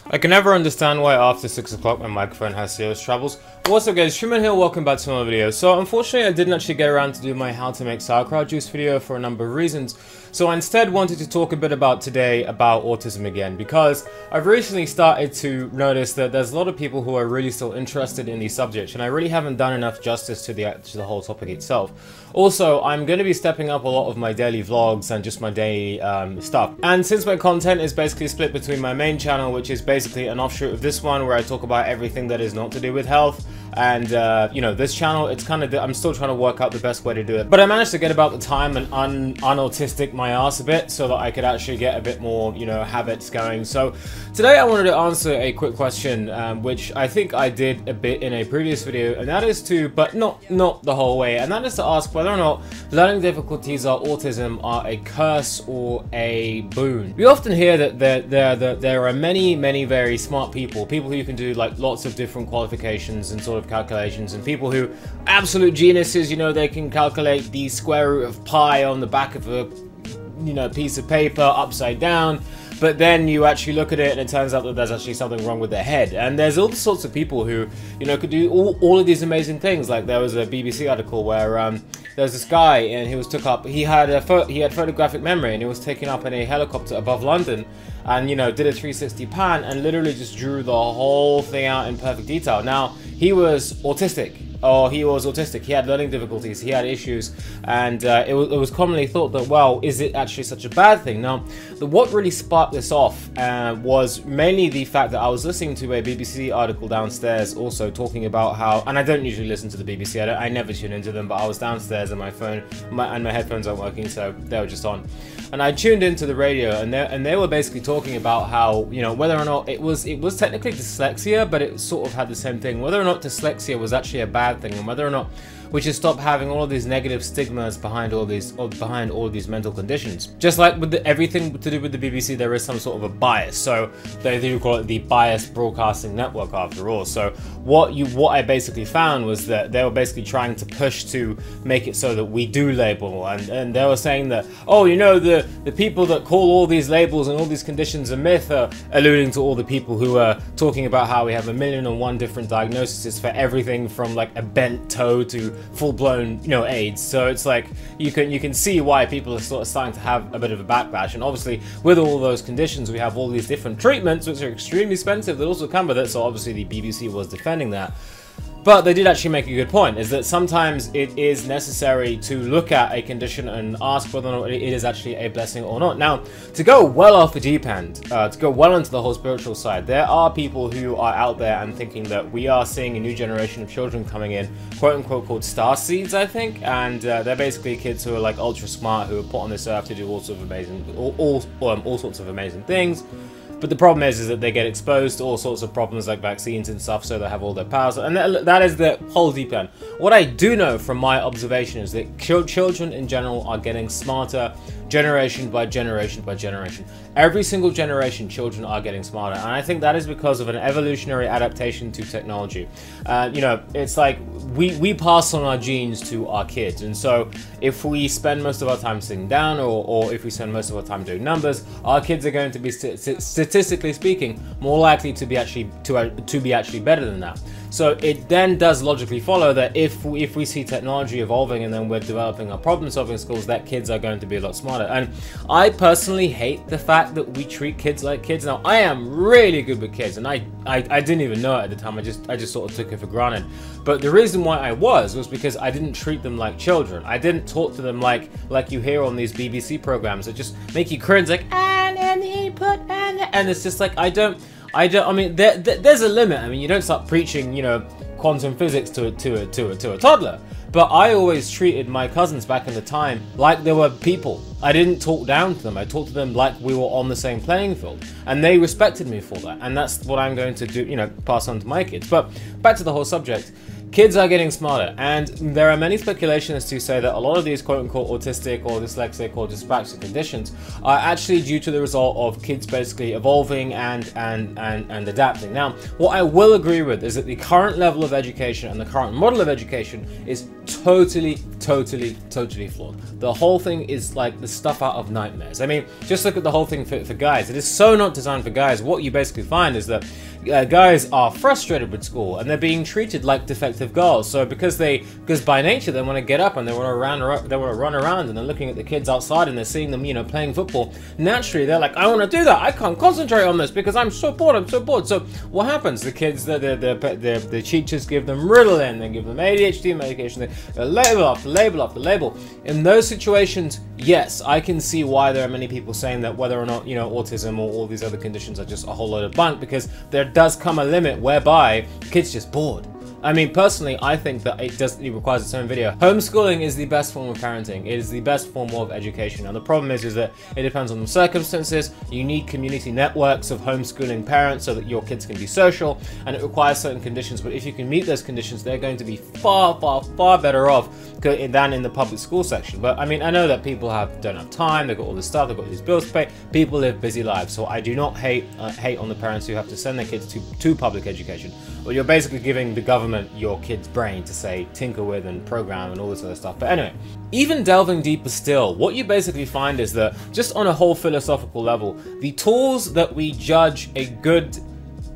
I can never understand why after 6 o'clock my microphone has serious troubles. What's up guys, Truman here, welcome back to another video. So unfortunately I didn't actually get around to do my how to make sauerkraut juice video for a number of reasons. So I instead wanted to talk a bit about autism again, because I've recently started to notice that there's a lot of people who are really still interested in these subjects, and I really haven't done enough justice to the whole topic itself. Also, I'm going to be stepping up a lot of my daily vlogs and just my daily stuff. And since my content is basically split between my main channel, which is basically an offshoot of this one where I talk about everything that is not to do with health, and you know, this channel, it's kind of, I'm still trying to work out the best way to do it. But I managed to get about the time and unautistic my ass a bit so that I could actually get a bit more, you know, habits going. So today I wanted to answer a quick question, which I think I did a bit in a previous video, and that is to, but not the whole way, and that is to ask whether or not learning difficulties or autism are a curse or a boon. We often hear that there are many very smart people who can do like lots of different qualifications and sort of calculations, and people who absolute geniuses, you know, they can calculate the square root of pi on the back of a, you know, piece of paper upside down. But then you actually look at it and it turns out that there's actually something wrong with their head. And there's all sorts of people who, you know, could do all of these amazing things. Like there was a BBC article where there's this guy and he had photographic memory, and he was taken up in a helicopter above London and, you know, did a 360 pan and literally just drew the whole thing out in perfect detail. Now, he was autistic. He had learning difficulties, he had issues, and it was commonly thought that, well, is it actually such a bad thing? Now, what really sparked this off was mainly the fact that I was listening to a BBC article downstairs also talking about how, and I don't usually listen to the BBC, I never tune into them, but I was downstairs and my phone, and my headphones aren't working, so they were just on. And I tuned into the radio, and they were basically talking about how, you know, whether or not it was technically dyslexia, but it sort of had the same thing, whether or not dyslexia was actually a bad thing, and whether or not we should stop having all of these negative stigmas behind all these mental conditions. Just like with everything to do with the BBC, there is some sort of a bias. So they do call it the biased broadcasting network after all. So what I basically found was that they were basically trying to push to make it so that we do label, and they were saying that, oh, you know, the people that call all these labels and all these conditions a myth are alluding to all the people who are talking about how we have 1,000,001 different diagnoses for everything from like a bent toe to full-blown, you know, AIDS. So it's like you can see why people are sort of starting to have a bit of a backlash. And obviously with all those conditions we have all these different treatments which are extremely expensive that also come with it, so obviously the BBC was defending that. But they did actually make a good point, is that sometimes it is necessary to look at a condition and ask whether or not it is actually a blessing or not. Now, to go well off the deep end, to go well into the whole spiritual side, there are people who are out there and thinking that we are seeing a new generation of children coming in, quote unquote, called star seeds, I think, and they're basically kids who are like ultra smart, who are put on this earth to do all sorts of amazing things. But the problem is that they get exposed to all sorts of problems like vaccines and stuff, so they have all their powers, and that is the whole deep end. What I do know from my observation is that children in general are getting smarter generation by generation by generation. Every single generation, children are getting smarter, and I think that is because of an evolutionary adaptation to technology. You know, it's like we pass on our genes to our kids, and so if we spend most of our time sitting down, or if we spend most of our time doing numbers, our kids are going to be statistically speaking more likely to be actually better than that. So it then does logically follow that if we see technology evolving and then we're developing our problem-solving skills, that kids are going to be a lot smarter. And I personally hate the fact that we treat kids like kids. Now, I am really good with kids, and I didn't even know it at the time. I just sort of took it for granted. But the reason why I was because I didn't treat them like children. I didn't talk to them like you hear on these BBC programs that just make you cringe, like and he put and it's just like I mean, there's a limit. I mean, you don't start preaching, you know, quantum physics to a toddler. But I always treated my cousins back in the time like they were people. I didn't talk down to them. I talked to them like we were on the same playing field, and they respected me for that. And that's what I'm going to do, you know, pass on to my kids. But back to the whole subject. kids are getting smarter, and there are many speculations to say that a lot of these quote-unquote autistic or dyslexic or dyspraxic conditions are actually due to the result of kids basically evolving and adapting. Now, what I will agree with is that the current level of education and the current model of education is totally flawed. The whole thing is like the stuff out of nightmares. I mean, just look at the whole thing for guys. It is so not designed for guys. What you basically find is that guys are frustrated with school and they're being treated like defective girls. So because by nature they want to get up and they want to run around, and they're looking at the kids outside and they're seeing them, you know, playing football. Naturally, they're like, I want to do that. I can't concentrate on this because I'm so bored. I'm so bored. So what happens? The kids, the teachers give them Ritalin, they give them ADHD medication, they label after label after label. In those situations, yes, I can see why there are many people saying that whether or not, you know, autism or all these other conditions are just a whole load of bunk, because there does come a limit whereby kids just bored. I mean, personally, I think that it requires its own video. Homeschooling is the best form of parenting. It is the best form of education. Now, the problem is that it depends on the circumstances. You need community networks of homeschooling parents so that your kids can be social, and it requires certain conditions. But if you can meet those conditions, they're going to be far better off than in the public school section. But I mean, I know that people don't have time. They've got all this stuff. They've got these bills to pay. People live busy lives. So I do not hate on the parents who have to send their kids to public education. But you're basically giving the government your kid's brain to say tinker with and program and all this other stuff. But anyway, even delving deeper still, what you basically find is that just on a whole philosophical level, the tools that we judge a good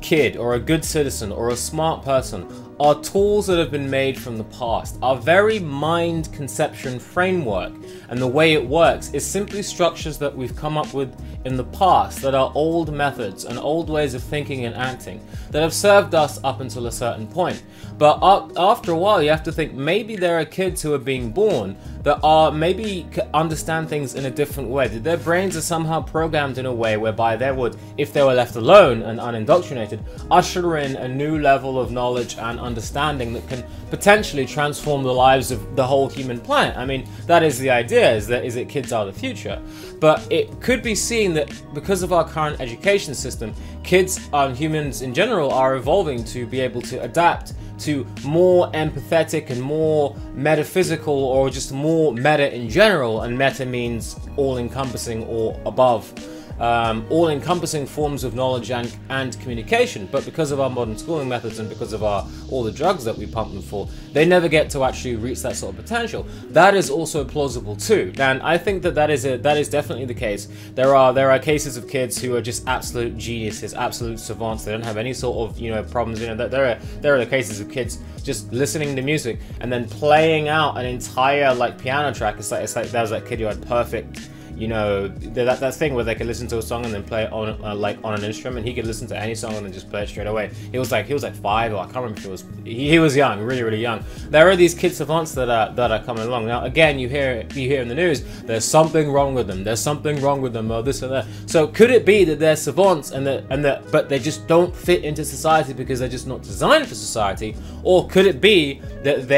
kid or a good citizen or a smart person are tools that have been made from the past. Our very mind conception framework and the way it works is simply structures that we've come up with in the past that are old methods and old ways of thinking and acting that have served us up until a certain point. But after a while, you have to think maybe there are kids who are being born that are maybe understand things in a different way. That their brains are somehow programmed in a way whereby they would, if they were left alone and unindoctrinated, usher in a new level of knowledge and understanding that can potentially transform the lives of the whole human planet. I mean, that is the idea, is that kids are the future. But it could be seen that because of our current education system, kids and humans in general are evolving to be able to adapt to more empathetic and more metaphysical, or just more meta in general, and meta means all-encompassing or above. All-encompassing forms of knowledge and communication. But because of our modern schooling methods and because of all the drugs that we pump them for, they never get to actually reach that sort of potential. That is also plausible too, and I think that is definitely the case. There are cases of kids who are just absolute geniuses, absolute savants. They don't have any sort of, you know, problems. You know, there are the cases of kids just listening to music and then playing out an entire like piano track. It's like there was that kid who had perfect, you know, that thing where they could listen to a song and then play it on like on an instrument. He could listen to any song and then just play it straight away. He was like 5, or I can't remember if it was. He was young, really young. There are these kid savants that are coming along now. Again, you hear in the news, there's something wrong with them. There's something wrong with them, or this or that. So could it be that they're savants but they just don't fit into society because they're just not designed for society, or could it be that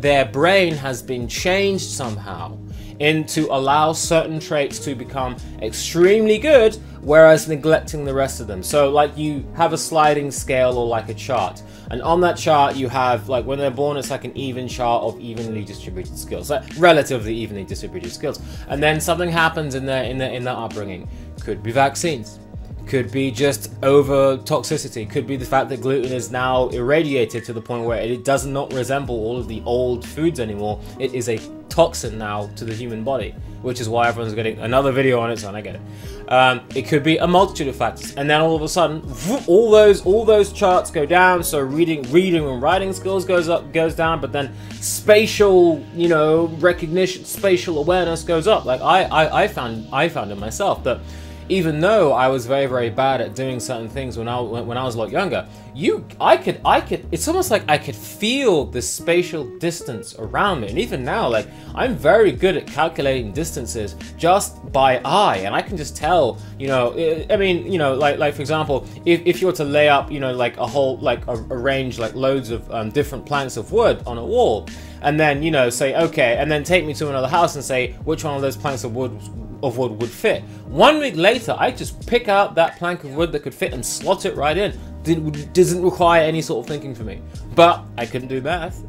their brain has been changed somehow to allow certain traits to become extremely good, whereas neglecting the rest of them? So like you have a sliding scale or like a chart, and on that chart you have, like when they're born, it's like an even chart of evenly distributed skills, like relatively evenly distributed skills, and then something happens in their upbringing. Could be vaccines, could be just over toxicity, could be the fact that gluten is now irradiated to the point where it does not resemble all of the old foods anymore. It is a toxin now to the human body, which is why everyone's getting another video on its own. I get it. It could be a multitude of factors, and then all of a sudden, all those charts go down. So reading and writing skills goes down, but then spatial, you know, recognition, spatial awareness goes up. Like I found in myself that even though I was very bad at doing certain things when I was a lot younger, it's almost like I could feel the spatial distance around me. And even now, like, I'm very good at calculating distances just by eye, and I can just tell, you know, I mean, you know, like for example, if you were to lay up, you know, like a whole, like a range, like loads of different planks of wood on a wall, and then, you know, say, okay, and then take me to another house and say which one of those planks of wood would fit. 1 week later, I just pick out that plank of wood that could fit and slot it right in. doesn't require any sort of thinking for me. But I couldn't do math.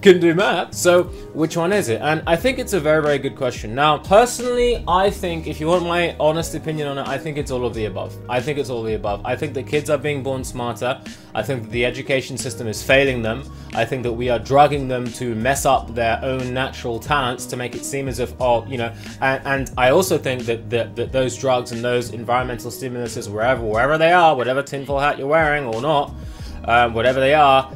Couldn't do math. So which one is it? And I think it's a very, very good question. Now, personally, I think if you want my honest opinion on it, I think it's all of the above. I think it's all of the above. I think that kids are being born smarter. I think that the education system is failing them. I think that we are drugging them to mess up their own natural talents to make it seem as if, oh, you know, and I also think that those drugs and those environmental stimuluses, wherever they are, whatever tinfoil hat you're wearing or not, whatever they are,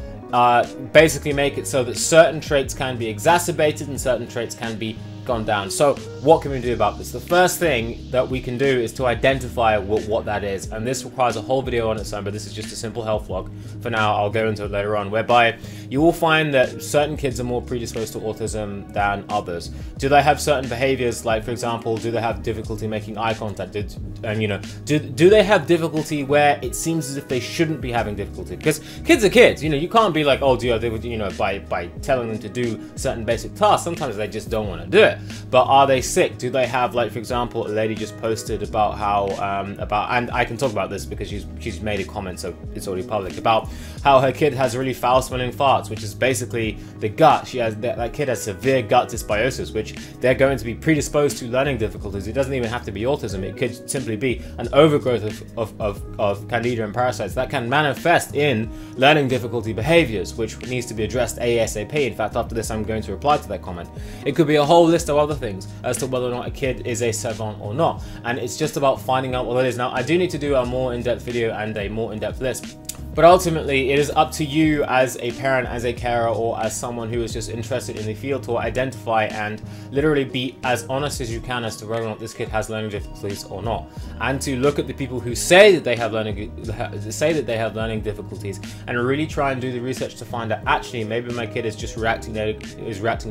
basically make it so that certain traits can be exacerbated and certain traits can be gone down. So what can we do about this? The first thing that we can do is to identify what that is, and this requires a whole video on its own, but this is just a simple health vlog for now. I'll go into it later on, whereby you will find that certain kids are more predisposed to autism than others. Do they have certain behaviors, like for example, do they have difficulty making eye contact, and you know, do they have difficulty where it seems as if they shouldn't be having difficulty? Because kids are kids, you know, you can't be like, oh, you know, by telling them to do certain basic tasks, sometimes they just don't want to do it. But are they sick? Do they have, like for example, a lady just posted about how and I can talk about this because she's made a comment, so it's already public, about how her kid has really foul smelling farts, which is basically the gut. That kid has severe gut dysbiosis, which they're going to be predisposed to learning difficulties. It doesn't even have to be autism. It could simply be an overgrowth of candida and parasites that can manifest in learning difficulty behaviors, which needs to be addressed ASAP. In fact, after this, I'm going to reply to that comment. It could be a whole list of other things as to whether or not a kid is a savant or not, and it's just about finding out what it is. Now, I do need to do a more in-depth video and a more in-depth list, but ultimately it is up to you as a parent, as a carer, or as someone who is just interested in the field to identify and literally be as honest as you can as to whether or not this kid has learning difficulties or not, and to look at the people who say that they have learning difficulties and really try and do the research to find out, actually maybe my kid is just reacting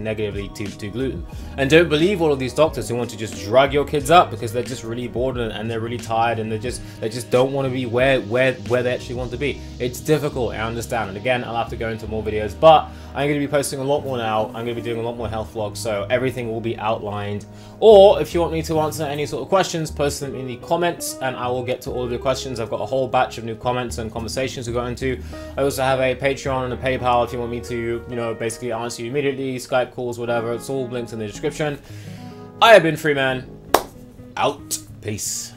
negatively to gluten. And don't believe all of these doctors who want to just drug your kids up because they're just really bored and they're really tired and they just don't want to be where they actually want to be. It's difficult, I understand, and again, I'll have to go into more videos, but I'm going to be posting a lot more now. I'm going to be doing a lot more health vlogs, so everything will be outlined. Or if you want me to answer any sort of questions, post them in the comments and I will get to all of your questions. I've got a whole batch of new comments and conversations to go into. I also have a Patreon and a PayPal if you want me to, you know, basically answer you immediately, Skype calls, whatever. It's all linked in the description. I have been Freeman. Out. Peace.